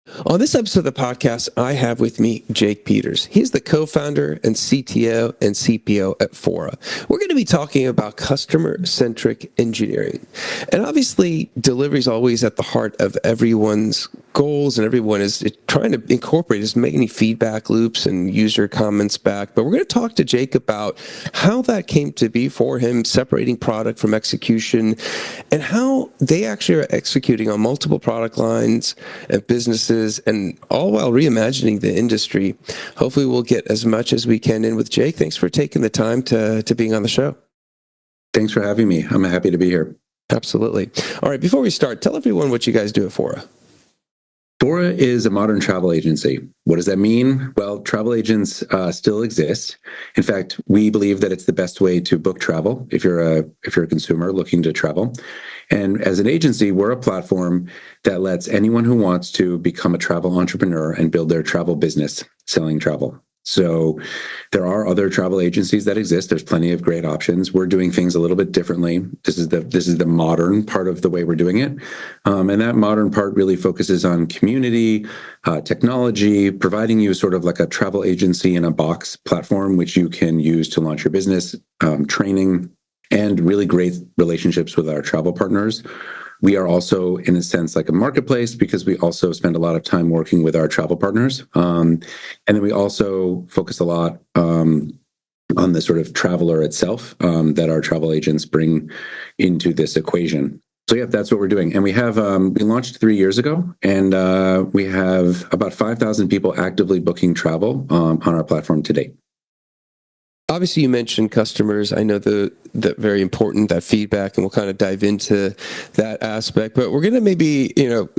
On this episode of the podcast, I have with me Jake Peters. He's the co-founder and CTO and CPO at Fora. We're going to be talking about customer-centric engineering. And obviously, delivery is always at the heart of everyone's goals, and everyone is trying to incorporate as many feedback loops and user comments back. But we're going to talk to Jake about how that came to be for him, separating product from execution, and how they actually are executing on multiple product lines and businesses, and all while reimagining the industry. Hopefully we'll get as much as we can in with Jake. Thanks for taking the time to being on the show. Thanks for having me. I'm happy to be here. Absolutely. All right, before we start, tell everyone what you guys do at Fora. Fora is a modern travel agency. What does that mean? Well, travel agents still exist. In fact, we believe that it's the best way to book travel if you're a consumer looking to travel. And as an agency, we're a platform that lets anyone who wants to become a travel entrepreneur and build their travel business selling travel. So there are other travel agencies that exist. There's plenty of great options. We're doing things a little bit differently. This is the modern part of the way we're doing it. And that modern part really focuses on community, technology, providing you sort of like a travel agency in a box platform, which you can use to launch your business, training, and really great relationships with our travel partners. We are also, in a sense, like a marketplace because we also spend a lot of time working with our travel partners. And then we also focus a lot on the sort of traveler itself that our travel agents bring into this equation. So yeah, that's what we're doing. And we have, we launched 3 years ago, and we have about 5,000 people actively booking travel on our platform to date. Obviously, you mentioned customers. I know that very important, that feedback, and we'll kind of dive into that aspect. But we're going to maybe,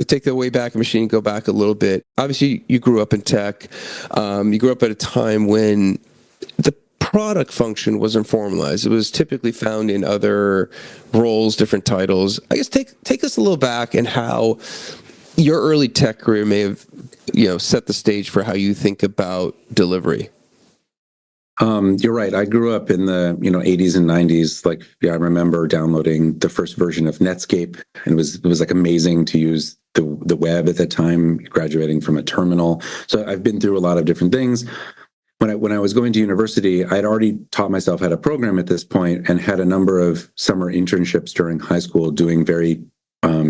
take the way back machine and go back a little bit. Obviously, you grew up in tech. You grew up at a time when the product function wasn't formalized. It was typically found in other roles, different titles. I guess take us a little back and how your early tech career may have, set the stage for how you think about delivery. You're right. I grew up in the 80s and 90s. I remember downloading the first version of Netscape, and it was like amazing to use the web at the time, graduating from a terminal. So I've been through a lot of different things. When I was going to university, I'd already taught myself how to program at this point, and had a number of summer internships during high school doing very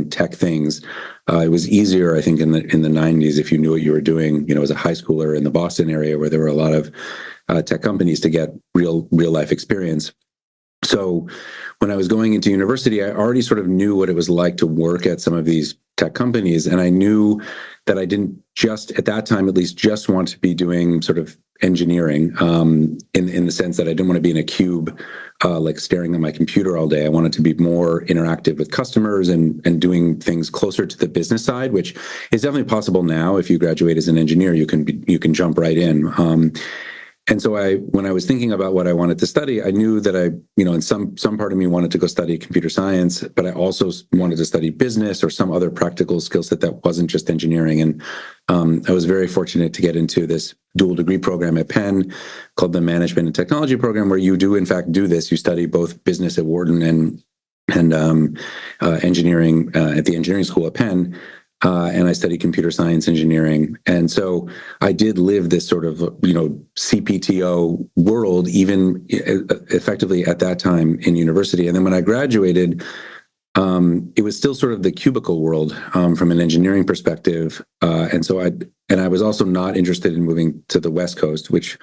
tech things. It was easier, I think, in the 90s if you knew what you were doing, as a high schooler in the Boston area, where there were a lot of tech companies, to get real life experience. So when I was going into university, I already sort of knew what it was like to work at some of these tech companies. And I knew that I didn't just, at that time at least, just want to be doing sort of engineering in the sense that I didn't want to be in a cube, staring at my computer all day. I wanted to be more interactive with customers and doing things closer to the business side, which is definitely possible now. If you graduate as an engineer, you can jump right in. And so when I was thinking about what I wanted to study, I knew that and some part of me wanted to go study computer science, but I also wanted to study business or some other practical skill set that wasn't just engineering. And I was very fortunate to get into this dual degree program at Penn called the Management and Technology program, where you do in fact do this. You study both business at Wharton and engineering at the engineering school at Penn. And I studied computer science engineering. And so I did live this sort of, CPTO world, even effectively at that time in university. And then when I graduated, it was still sort of the cubicle world from an engineering perspective. And I was also not interested in moving to the West Coast, which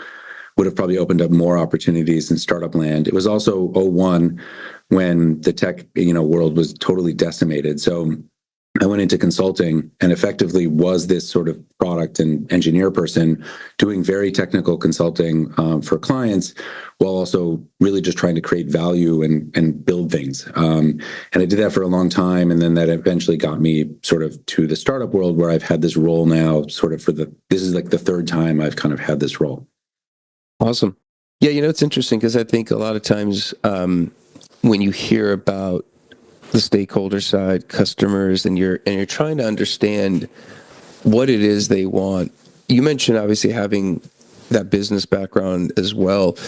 would have probably opened up more opportunities in startup land. It was also 2001 when the tech, world was totally decimated. So I went into consulting and effectively was this sort of product and engineer person doing very technical consulting for clients, while also really just trying to create value and build things. And I did that for a long time. And then that eventually got me sort of to the startup world, where I've had this role now this is like the third time I've kind of had this role. Awesome. Yeah, it's interesting because I think a lot of times when you hear about the stakeholder side, customers, and you're trying to understand what it is they want. You mentioned obviously having that business background as well.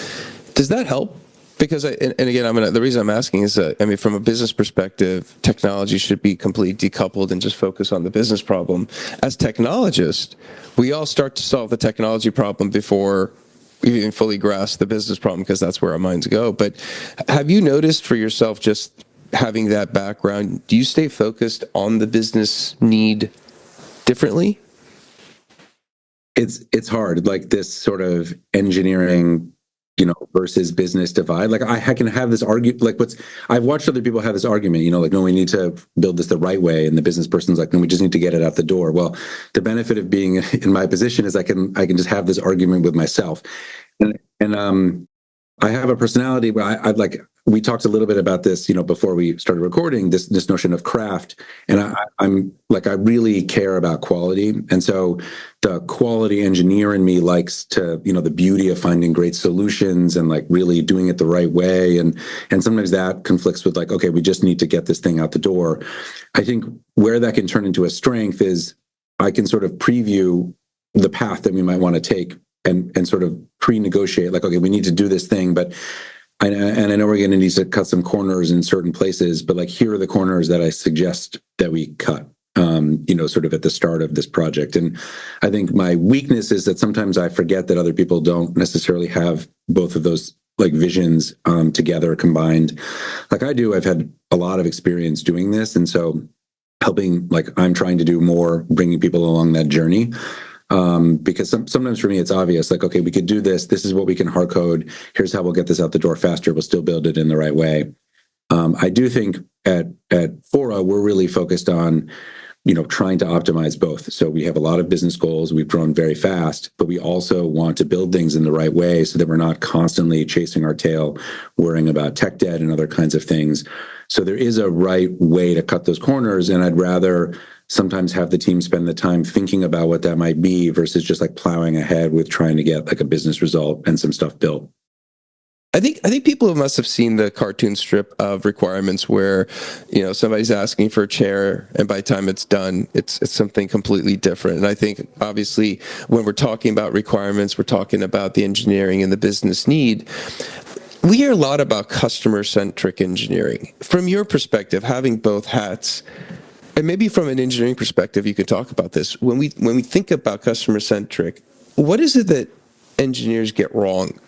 Does that help Because and again, the reason I'm asking is that, I mean, from a business perspective, technology should be completely decoupled and just focus on the business problem. As technologists, we all start to solve the technology problem before we even fully grasp the business problem, because that's where our minds go. But have you noticed for yourself, just having that background, do you stay focused on the business need differently? It's hard, like this sort of engineering, versus business divide. Like I can have this argument, like I've watched other people have this argument, like, no, we need to build this the right way. And the business person's like, no, we just need to get it out the door. Well, the benefit of being in my position is I can just have this argument with myself. And I have a personality where I'd like, we talked a little bit about this, before we started recording, this notion of craft. And I'm like, I really care about quality. And so the quality engineer in me likes to, the beauty of finding great solutions and like really doing it the right way. And sometimes that conflicts with like, okay, we just need to get this thing out the door. I think where that can turn into a strength is I can sort of preview the path that we might want to take and sort of pre-negotiate, like, okay, we need to do this thing, but I know we're going to need to cut some corners in certain places, but like, here are the corners that I suggest that we cut, sort of at the start of this project. And I think my weakness is that sometimes I forget that other people don't necessarily have both of those like visions together, combined, like I do. I've had a lot of experience doing this. And so helping, like I'm trying to do more, bringing people along that journey. Because sometimes for me, it's obvious, like, okay, we could do this. This is what we can hard code. Here's how we'll get this out the door faster. We'll still build it in the right way. I do think at Fora, we're really focused on, trying to optimize both. So we have a lot of business goals. We've grown very fast, but we also want to build things in the right way so that we're not constantly chasing our tail, worrying about tech debt and other kinds of things. So there is a right way to cut those corners. And I'd rather sometimes have the team spend the time thinking about what that might be versus just like plowing ahead with trying to get like a business result and some stuff built. I think people must have seen the cartoon strip of requirements where, somebody's asking for a chair, and by the time it's done, it's something completely different. And I think obviously when we're talking about requirements, we're talking about the engineering and the business need. We hear a lot about customer-centric engineering. From your perspective, having both hats, and maybe from an engineering perspective, you could talk about this. When we think about customer-centric, what is it that engineers get wrong?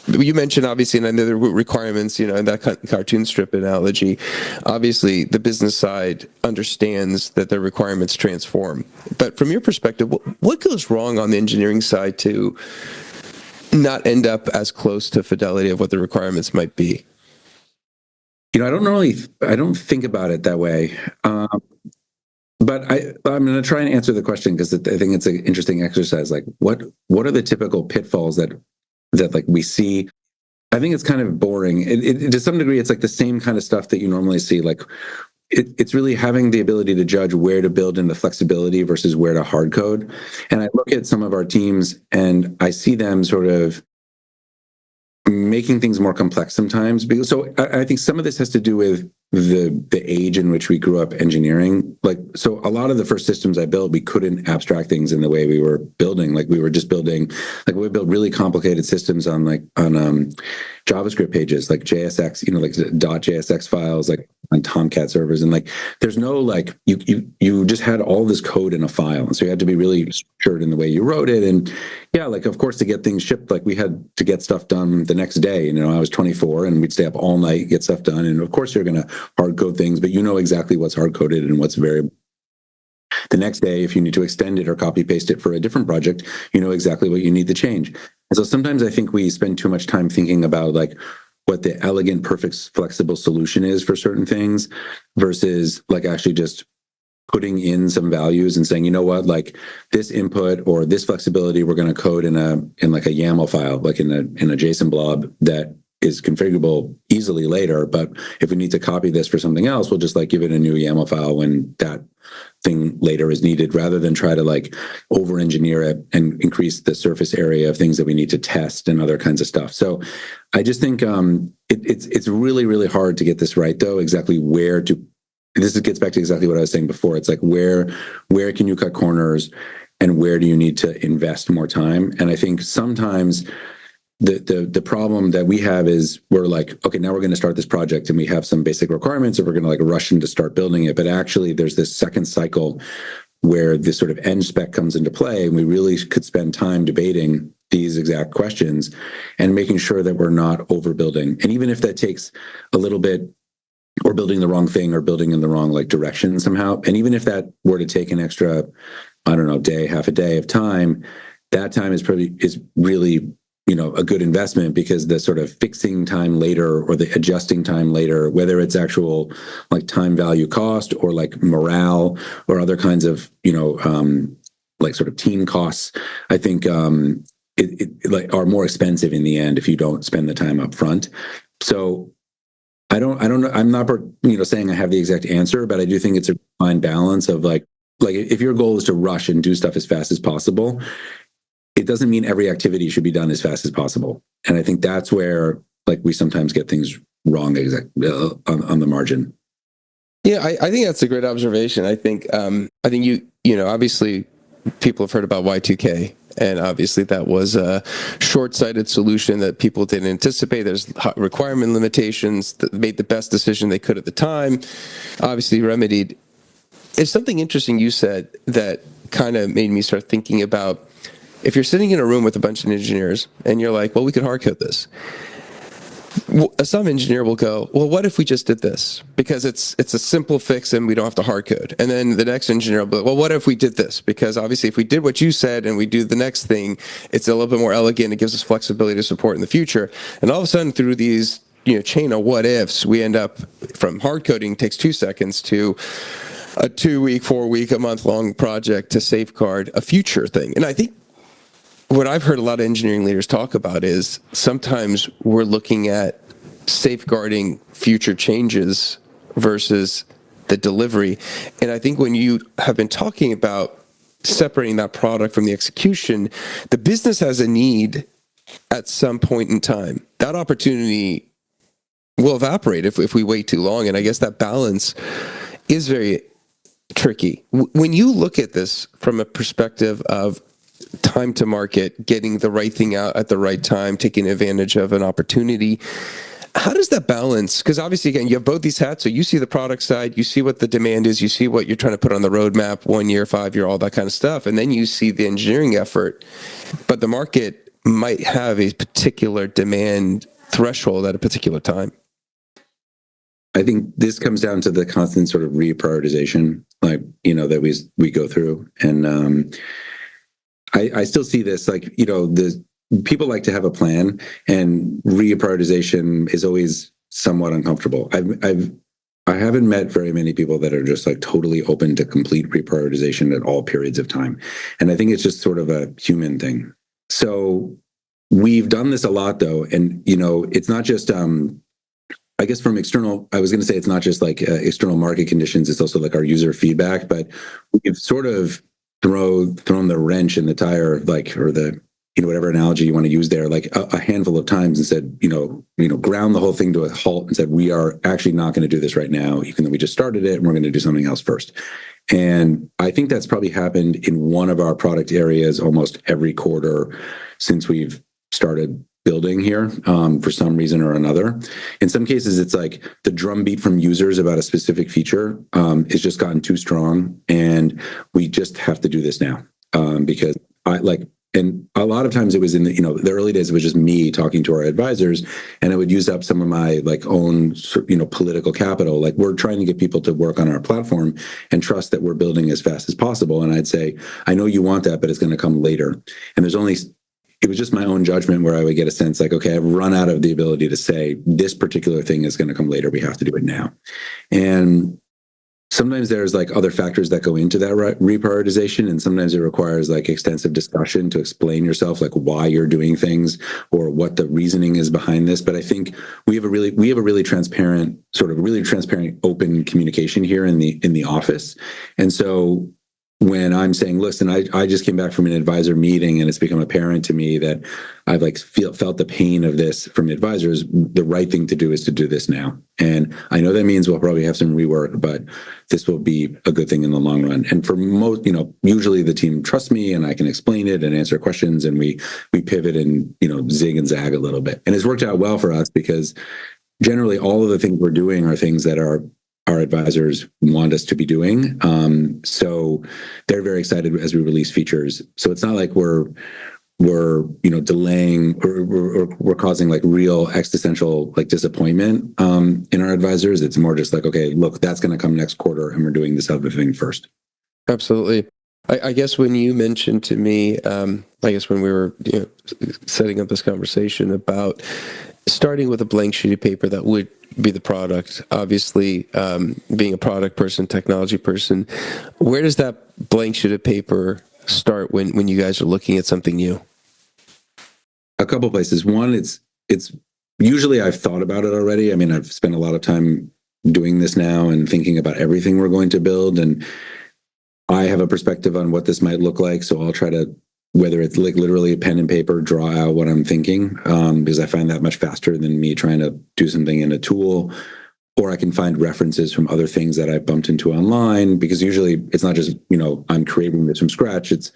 You mentioned, obviously, and the requirements, in that cartoon strip analogy, obviously the business side understands that their requirements transform. But from your perspective, what goes wrong on the engineering side to not end up as close to fidelity of what the requirements might be? I don't think about it that way. But I'm going to try and answer the question because I think it's an interesting exercise. Like, what are the typical pitfalls that like we see? I think it's kind of boring. It to some degree, it's like the same kind of stuff that you normally see. Like, it's really having the ability to judge where to build in the flexibility versus where to hard code. And I look at some of our teams and I see them sort of making things more complex sometimes. So I think some of this has to do with the age in which we grew up engineering. Like, so a lot of the first systems I built, we couldn't abstract things in the way we were building. Like, we were just building, like, we built really complicated systems on JavaScript pages, like JSX, like .jsx files, like on Tomcat servers. And like, there's no, like, you just had all this code in a file. And so you had to be really structured in the way you wrote it. And yeah, like, of course, to get things shipped, like, we had to get stuff done the next day. I was 24 and we'd stay up all night, get stuff done. And of course, you're going to hard code things, but exactly what's hard coded and what's variable. The next day, if you need to extend it or copy paste it for a different project, exactly what you need to change. And so sometimes I think we spend too much time thinking about like what the elegant, perfect, flexible solution is for certain things versus like actually just putting in some values and saying, what, like this input or this flexibility, we're going to code in like a YAML file, like in a JSON blob that is configurable easily later. But if we need to copy this for something else, we'll just like give it a new YAML file when that thing later is needed, rather than try to like over engineer it and increase the surface area of things that we need to test and other kinds of stuff. So I just think it's really, really hard to get this right, though, exactly where to. This gets back to exactly what I was saying before. It's like where can you cut corners and where do you need to invest more time? And I think sometimes the problem that we have is we're like, okay, now we're going to start this project and we have some basic requirements and we're going to like rush in to start building it. But actually there's this second cycle where this sort of end spec comes into play, and we really could spend time debating these exact questions and making sure that we're not overbuilding. And even if that takes a little bit, or building the wrong thing or building in the wrong like direction somehow, and even if that were to take an extra, I don't know, day, half a day of time, that time is really, you know, a good investment, because the sort of fixing time later or the adjusting time later, whether it's actual like time value cost or like morale or other kinds of, you know, like sort of team costs, I think it like are more expensive in the end if you don't spend the time up front. So I don't know. I'm not, you know, saying I have the exact answer, but I do think it's a fine balance of like if your goal is to rush and do stuff as fast as possible, it doesn't mean every activity should be done as fast as possible. And I think that's where like we sometimes get things wrong on the margin. Yeah, I think that's a great observation. I think you know, obviously people have heard about Y2K, and obviously that was a short-sighted solution that people didn't anticipate. There's requirement limitations that made the best decision they could at the time, obviously remedied. It's something interesting you said that kind of made me start thinking about, if you're sitting in a room with a bunch of engineers and you're like, well, we could hard code this. Some engineer will go, well, what if we just did this? Because it's a simple fix and we don't have to hard code. And then the next engineer will be like, well, what if we did this? Because obviously if we did what you said and we do the next thing, it's a little bit more elegant. It gives us flexibility to support in the future. And all of a sudden through these, you know, chain of what ifs, we end up from hard coding takes 2 seconds to a 2-week, 4-week, a month-long project to safeguard a future thing. And I think what I've heard a lot of engineering leaders talk about is sometimes we're looking at safeguarding future changes versus the delivery. And I think when you have been talking about separating that product from the execution, the business has a need at some point in time. That opportunity will evaporate if we wait too long. And I guess that balance is very tricky. When you look at this from a perspective of time to market, getting the right thing out at the right time, taking advantage of an opportunity, how does that balance? Because obviously, again, you have both these hats. So you see the product side, you see what the demand is, you see what you're trying to put on the roadmap, 1 year, 5 year, all that kind of stuff. And then you see the engineering effort. But the market might have a particular demand threshold at a particular time. I think this comes down to the constant sort of reprioritization, like, you know, that we go through. And I still see this, like, you know, the people like to have a plan, and reprioritization is always somewhat uncomfortable. I haven't met very many people that are just like totally open to complete reprioritization at all periods of time. And I think it's just sort of a human thing. So we've done this a lot though. And, you know, it's not just, I guess from external, I was going to say it's not just like external market conditions, it's also like our user feedback, but we've sort of thrown the wrench in the tire, like, or the, you know, whatever analogy you want to use there, like a handful of times, and said, you know, ground the whole thing to a halt and said, we are actually not going to do this right now, even though we just started it, and we're going to do something else first. And I think that's probably happened in one of our product areas almost every quarter since we've started building here, for some reason or another. In some cases, it's like the drumbeat from users about a specific feature has just gotten too strong, and we just have to do this now, because and a lot of times it was in the, you know, the early days, it was just me talking to our advisors, and I would use up some of my like own, you know, political capital. Like, we're trying to get people to work on our platform and trust that we're building as fast as possible. And I'd say, I know you want that, but it's going to come later. And it was just my own judgment where I would get a sense like, okay, I've run out of the ability to say this particular thing is going to come later. We have to do it now. And sometimes there's like other factors that go into that reprioritization, and sometimes it requires like extensive discussion to explain yourself, like why you're doing things or what the reasoning is behind this. But I think we have a really transparent, open communication here in the office, and so when I'm saying, listen, I just came back from an advisor meeting and it's become apparent to me that I've like felt the pain of this from advisors, the right thing to do is to do this now. And I know that means we'll probably have some rework, but this will be a good thing in the long run. And for most, usually the team trusts me and I can explain it and answer questions, and we pivot and, zig and zag a little bit. And it's worked out well for us because generally all of the things we're doing are things that our advisors want us to be doing. So they're very excited as we release features. So it's not like we're delaying or we're causing like real existential like disappointment in our advisors. It's more just like, okay, look, that's going to come next quarter and we're doing this other thing first. Absolutely. I guess when you mentioned to me, I guess when we were setting up this conversation about starting with a blank sheet of paper that would be the product, obviously being a product person, technology person, where does that blank sheet of paper start when you guys are looking at something new? A couple places. One, it's usually I've thought about it already. I mean, I've spent a lot of time doing this now and thinking about everything we're going to build, and I have a perspective on what this might look like. So I'll try to, whether it's like literally pen and paper, draw out what I'm thinking, because I find that much faster than me trying to do something in a tool, or I can find references from other things that I've bumped into online, because usually it's not just, I'm creating this from scratch. It's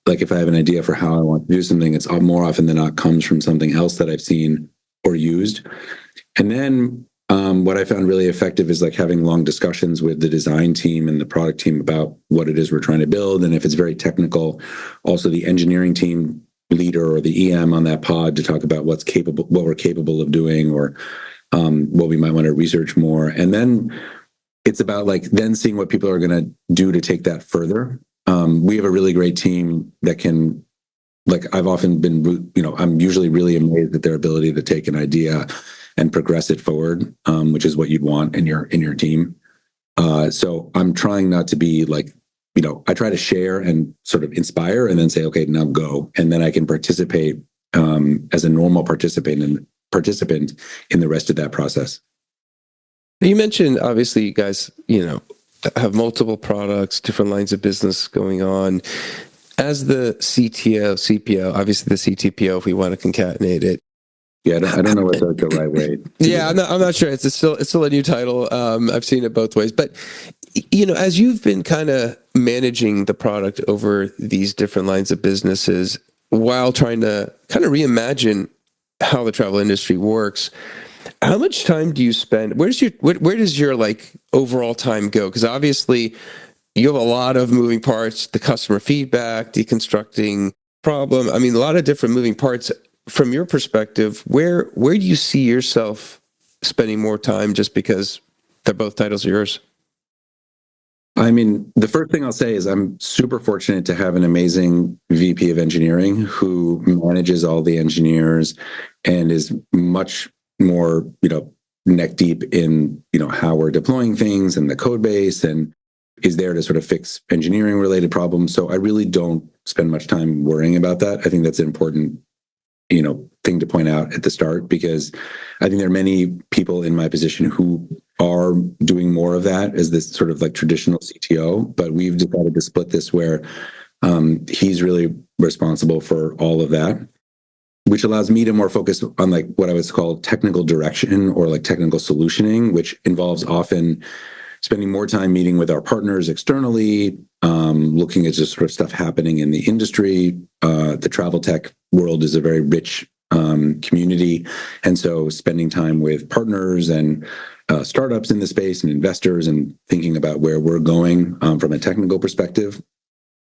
like if I have an idea for how I want to do something, it's more often than not comes from something else that I've seen or used. And then what I found really effective is like having long discussions with the design team and the product team about what it is we're trying to build. And if it's very technical, also the engineering team leader or the EM on that pod to talk about what we're capable of doing, or what we might want to research more. And then it's about like then seeing what people are going to do to take that further. We have a really great team that can, like, I've often been, I'm usually really amazed at their ability to take an idea and progress it forward, which is what you'd want in your team. So I'm trying not to be like, I try to share and sort of inspire and then say, okay, now go. And then I can participate as a normal participant in the rest of that process. You mentioned, obviously, you guys, have multiple products, different lines of business going on. As the CTO, CPO, obviously the CTPO, if we want to concatenate it. Yeah, I don't know what the right way. Yeah, I'm not sure. It's still a new title. I've seen it both ways, but as you've been kind of managing the product over these different lines of businesses while trying to kind of reimagine how the travel industry works, how much time do you spend? Where does your like overall time go? Because obviously you have a lot of moving parts, the customer feedback, deconstructing problem. I mean, a lot of different moving parts. From your perspective, where do you see yourself spending more time, just because they're both titles of yours? I mean, the first thing I'll say is I'm super fortunate to have an amazing VP of engineering who manages all the engineers and is much more, neck deep in, how we're deploying things and the code base, and is there to sort of fix engineering related problems. So I really don't spend much time worrying about that. I think that's an important thing to point out at the start, because I think there are many people in my position who are doing more of that as this sort of like traditional CTO, but we've decided to split this where he's really responsible for all of that, which allows me to more focus on like what I would call technical direction or like technical solutioning, which involves often spending more time meeting with our partners externally, looking at just sort of stuff happening in the industry. The travel tech world is a very rich community. And so spending time with partners and startups in the space and investors and thinking about where we're going from a technical perspective,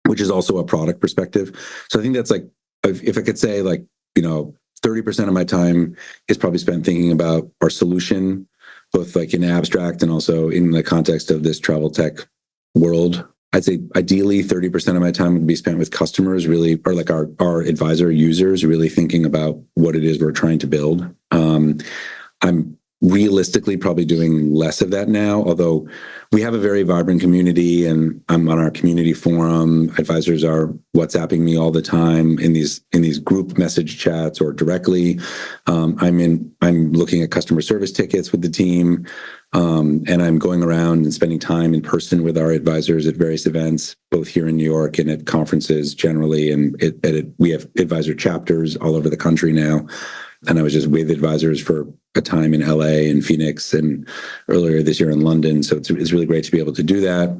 which is also a product perspective. So I think that's like, if I could say like, 30% of my time is probably spent thinking about our solution, both like in abstract and also in the context of this travel tech world. I'd say ideally 30% of my time would be spent with customers, really, or like our advisor users, really thinking about what it is we're trying to build. I'm realistically probably doing less of that now, although we have a very vibrant community and I'm on our community forum. Advisors are WhatsApping me all the time in these group message chats or directly. I'm looking at customer service tickets with the team. And I'm going around and spending time in person with our advisors at various events, both here in New York and at conferences generally. And we have advisor chapters all over the country now. And I was just with advisors for a time in LA and Phoenix and earlier this year in London. So it's really great to be able to do that.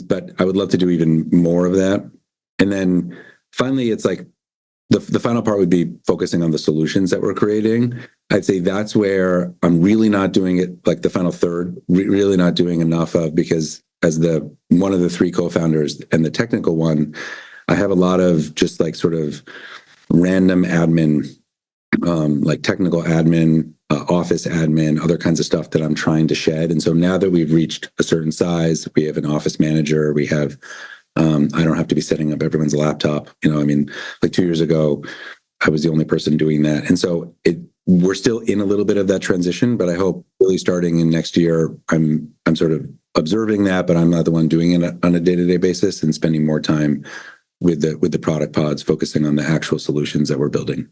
But I would love to do even more of that. And then finally, it's like the final part would be focusing on the solutions that we're creating. I'd say that's where I'm really not doing it, like the final third, really not doing enough of, because as one of the three co-founders and the technical one, I have a lot of just like sort of random admin, like technical admin, office admin, other kinds of stuff that I'm trying to shed. And so now that we've reached a certain size, we have an office manager, we have, I don't have to be setting up everyone's laptop. I mean, like 2 years ago, I was the only person doing that. And so we're still in a little bit of that transition, but I hope really starting in next year, I'm sort of observing that, but I'm not the one doing it on a day-to-day basis, and spending more time with the product pods, focusing on the actual solutions that we're building.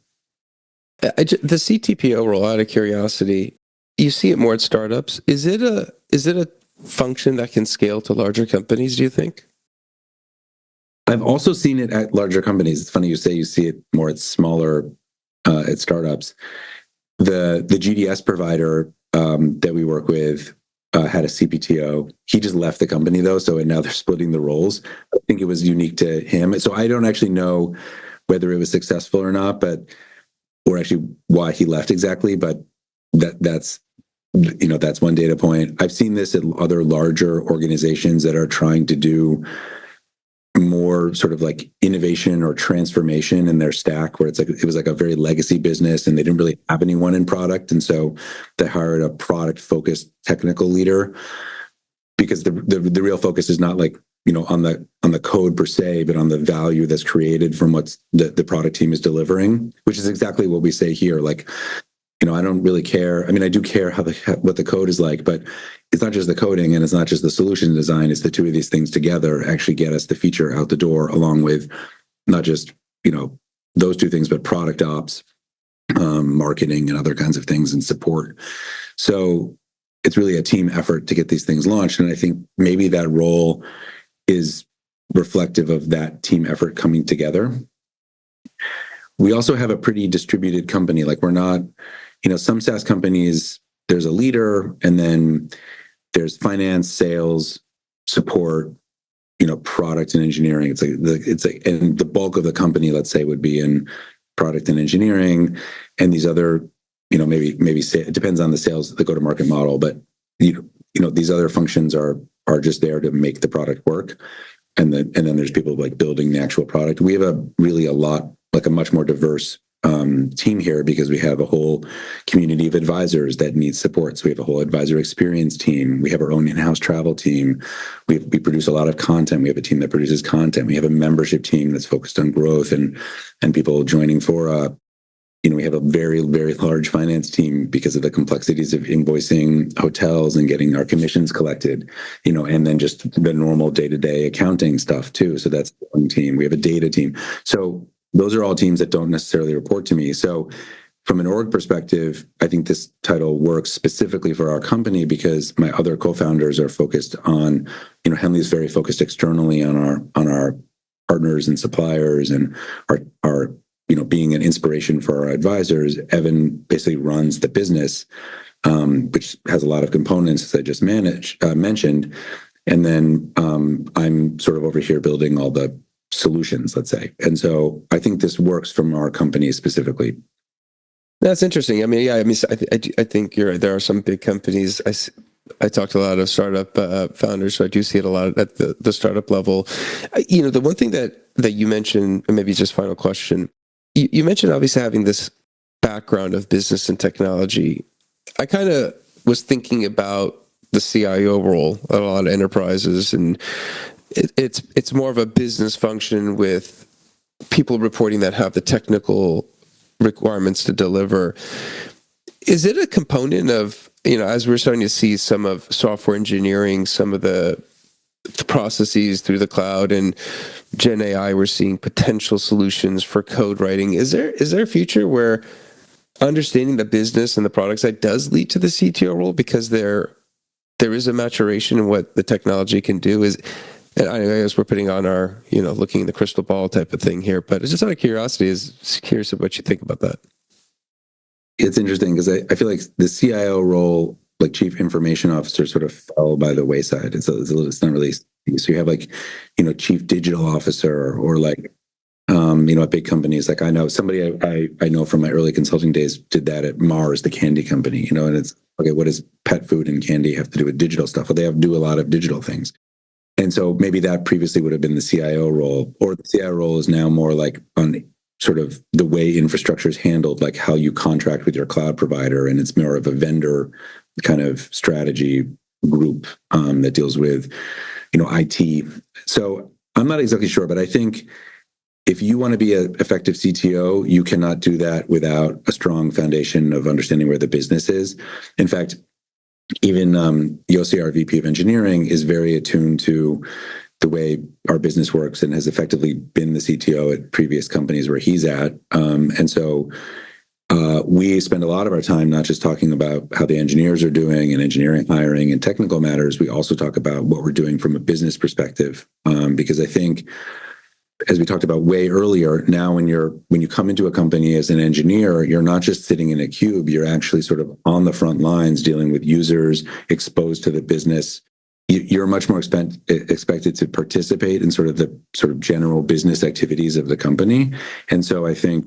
The CTPO role, out of curiosity, you see it more at startups. Is it a function that can scale to larger companies, do you think? I've also seen it at larger companies. It's funny you say you see it more at smaller, at startups. The GDS provider that we work with had a CPTO. He just left the company though, so now they're splitting the roles. I think it was unique to him. So I don't actually know whether it was successful or not, or actually why he left exactly. But that's one data point. I've seen this at other larger organizations that are trying to do more sort of like innovation or transformation in their stack, where it was like a very legacy business and they didn't really have anyone in product. And so they hired a product focused technical leader, because the real focus is not like, on the code per se, but on the value that's created from what's the product team is delivering, which is exactly what we say here. Like, I don't really care. I mean, I do care what the code is like, but it's not just the coding and it's not just the solution design. It's the two of these things together actually get us the feature out the door, along with not just, those two things, but product ops, marketing and other kinds of things, and support. So it's really a team effort to get these things launched. And I think maybe that role is reflective of that team effort coming together. We also have a pretty distributed company. Like, we're not, some SaaS companies, there's a leader and then there's finance, sales, support, product and engineering. It's like, and the bulk of the company, let's say, would be in product and engineering, and these other, maybe it depends on the sales, the go-to-market model, but these other functions are just there to make the product work. And then there's people like building the actual product. We have a much more diverse team here, because we have a whole community of advisors that need support. So we have a whole advisor experience team. We have our own in-house travel team. We produce a lot of content. We have a team that produces content. We have a membership team that's focused on growth and people joining Fora. We have a very, very large finance team because of the complexities of invoicing hotels and getting our commissions collected, and then just the normal day-to-day accounting stuff too. So that's one team. We have a data team. So those are all teams that don't necessarily report to me. So from an org perspective, I think this title works specifically for our company, because my other co-founders are focused on, Henley is very focused externally on our partners and suppliers, and our being an inspiration for our advisors. Evan basically runs the business, which has a lot of components, as I just mentioned. And then I'm sort of over here building all the solutions, let's say. And so I think this works from our company specifically. That's interesting. I mean, yeah, I think you're right. There are some big companies. I talked to a lot of startup founders, so I do see it a lot at the startup level. The one thing that you mentioned, and maybe just final question, you mentioned obviously having this background of business and technology. I kind of was thinking about the CIO role at a lot of enterprises, and it's more of a business function with people reporting that have the technical requirements to deliver. Is it a component of, as we're starting to see some of software engineering, some of the processes through the cloud and Gen AI, we're seeing potential solutions for code writing. Is there a future where understanding the business and the product side does lead to the CTO role, because they're there is a maturation in what the technology can do. And I guess we're putting on our, looking in the crystal ball type of thing here, but it's just out of curiosity, is curious of what you think about that. It's interesting because I feel like the CIO role, like chief information officer, sort of fell by the wayside. It's not really, so you have like, chief digital officer or like, at big companies. Like I know somebody I know from my early consulting days did that at Mars, the candy company, and it's okay, what does pet food and candy have to do with digital stuff? Well, they do a lot of digital things. And so maybe that previously would have been the CIO role, or the CIO role is now more like on sort of the way infrastructure is handled, like how you contract with your cloud provider. And it's more of a vendor kind of strategy group that deals with, IT. So I'm not exactly sure, but I think if you want to be an effective CTO, you cannot do that without a strong foundation of understanding where the business is. In fact, even Yossi, our VP of engineering, is very attuned to the way our business works and has effectively been the CTO at previous companies where he's at. And so we spend a lot of our time not just talking about how the engineers are doing and engineering hiring and technical matters. We also talk about what we're doing from a business perspective, because I think, as we talked about way earlier, now when you come into a company as an engineer, you're not just sitting in a cube, you're actually sort of on the front lines dealing with users, exposed to the business. You're much more expected to participate in sort of general business activities of the company. And so I think,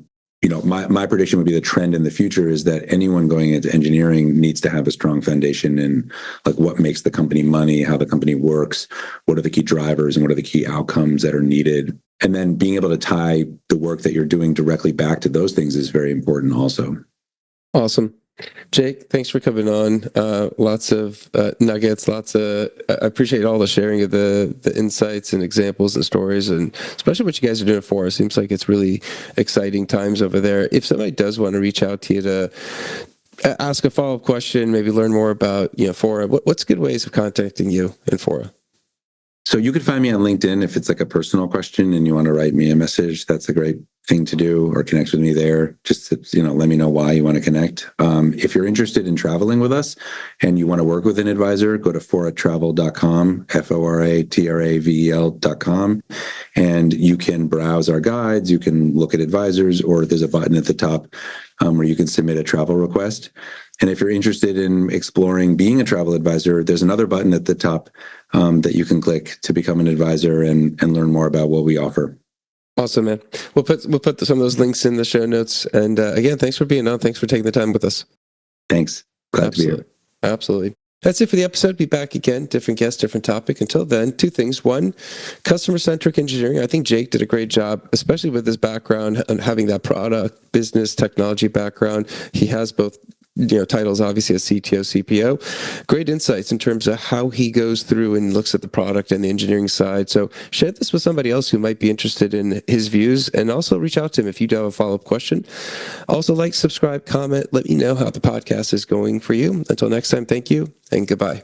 my prediction would be the trend in the future is that anyone going into engineering needs to have a strong foundation in like what makes the company money, how the company works, what are the key drivers, and what are the key outcomes that are needed. And then being able to tie the work that you're doing directly back to those things is very important also. Awesome. Jake, thanks for coming on. Lots of nuggets, I appreciate all the sharing of the insights and examples and stories, and especially what you guys are doing for us. Seems like it's really exciting times over there. If somebody does want to reach out to you to ask a follow-up question, maybe learn more about Fora, what's good ways of contacting you in Fora? So you could find me on LinkedIn if it's like a personal question and you want to write me a message. That's a great thing to do, or connect with me there. Just let me know why you want to connect. If you're interested in traveling with us and you want to work with an advisor, go to foratravel.com, FORATRAVEL.com, and you can browse our guides. You can look at advisors, or there's a button at the top where you can submit a travel request. And if you're interested in exploring being a travel advisor, there's another button at the top that you can click to become an advisor and learn more about what we offer. Awesome, man. We'll put some of those links in the show notes. And again, thanks for being on. Thanks for taking the time with us. Thanks. Glad to be here. Absolutely. That's it for the episode. Be back again. Different guest, different topic. Until then, two things. One, customer-centric engineering. I think Jake did a great job, especially with his background and having that product, business, technology background. He has both titles, obviously, as CTO, CPO. Great insights in terms of how he goes through and looks at the product and the engineering side. So share this with somebody else who might be interested in his views, and also reach out to him if you do have a follow-up question. Also, like, subscribe, comment, let me know how the podcast is going for you. Until next time, thank you and goodbye.